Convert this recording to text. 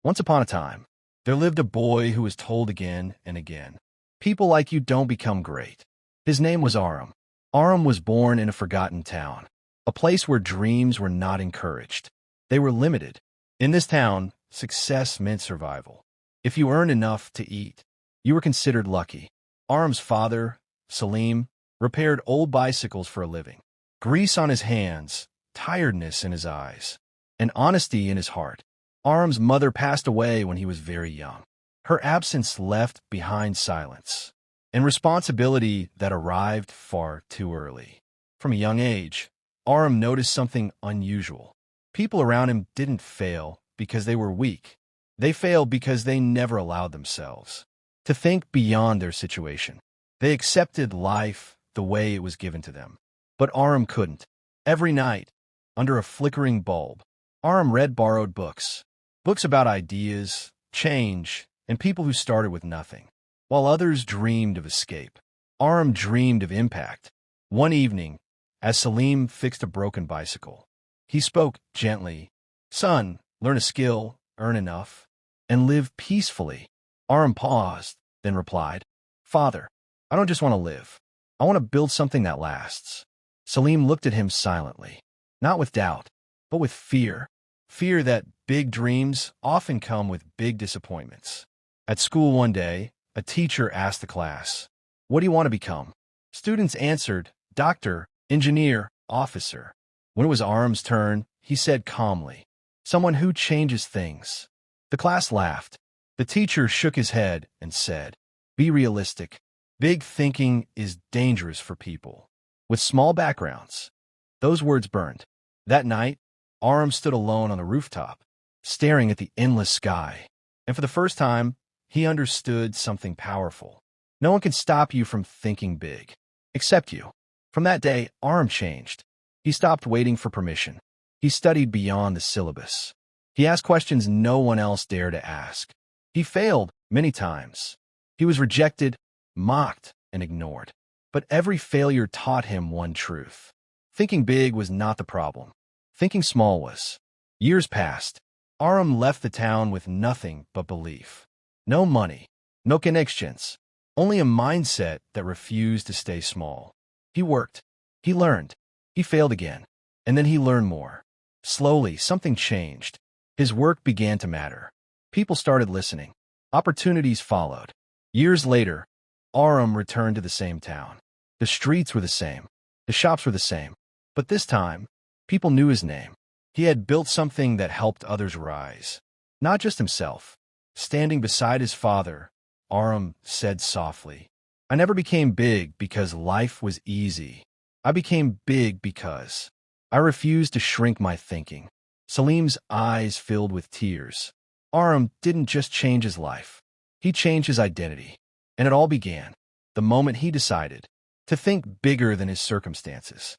Once upon a time, there lived a boy who was told again and again, "People like you don't become great." His name was Aram. Aram was born in a forgotten town, a place where dreams were not encouraged. They were limited. In this town, success meant survival. If you earned enough to eat, you were considered lucky. Aram's father, Salim, repaired old bicycles for a living. Grease on his hands, tiredness in his eyes, and honesty in his heart. Aram's mother passed away when he was very young. Her absence left behind silence and responsibility that arrived far too early. From a young age, Aram noticed something unusual. People around him didn't fail because they were weak. They failed because they never allowed themselves to think beyond their situation. They accepted life the way it was given to them. But Aram couldn't. Every night, under a flickering bulb, Aram read borrowed books. Books about ideas, change, and people who started with nothing. While others dreamed of escape, Aram dreamed of impact. One evening, as Salim fixed a broken bicycle, he spoke gently, "Son, learn a skill, earn enough, and live peacefully." Aram paused, then replied, "Father, I don't just want to live. I want to build something that lasts." Salim looked at him silently, not with doubt, but with fear. Fear that big dreams often come with big disappointments. At school one day, a teacher asked the class, "What do you want to become?" Students answered, "Doctor, engineer, officer." When it was Aram's turn, he said calmly, "Someone who changes things." The class laughed. The teacher shook his head and said, "Be realistic. Big thinking is dangerous for people with small backgrounds." Those words burned. That night, Aram stood alone on the rooftop, staring at the endless sky. And for the first time, he understood something powerful. No one can stop you from thinking big, except you. From that day, Aram changed. He stopped waiting for permission. He studied beyond the syllabus. He asked questions no one else dared to ask. He failed many times. He was rejected, mocked, and ignored. But every failure taught him one truth. Thinking big was not the problem. Thinking small was. Years passed. Aram left the town with nothing but belief. No money, no connections, only a mindset that refused to stay small. He worked. He learned. He failed again. And then he learned more. Slowly, something changed. His work began to matter. People started listening. Opportunities followed. Years later, Aram returned to the same town. The streets were the same. The shops were the same. But this time, people knew his name. He had built something that helped others rise. Not just himself. Standing beside his father, Aram said softly, "I never became big because life was easy. I became big because I refused to shrink my thinking." Salim's eyes filled with tears. Aram didn't just change his life. He changed his identity. And it all began the moment he decided to think bigger than his circumstances.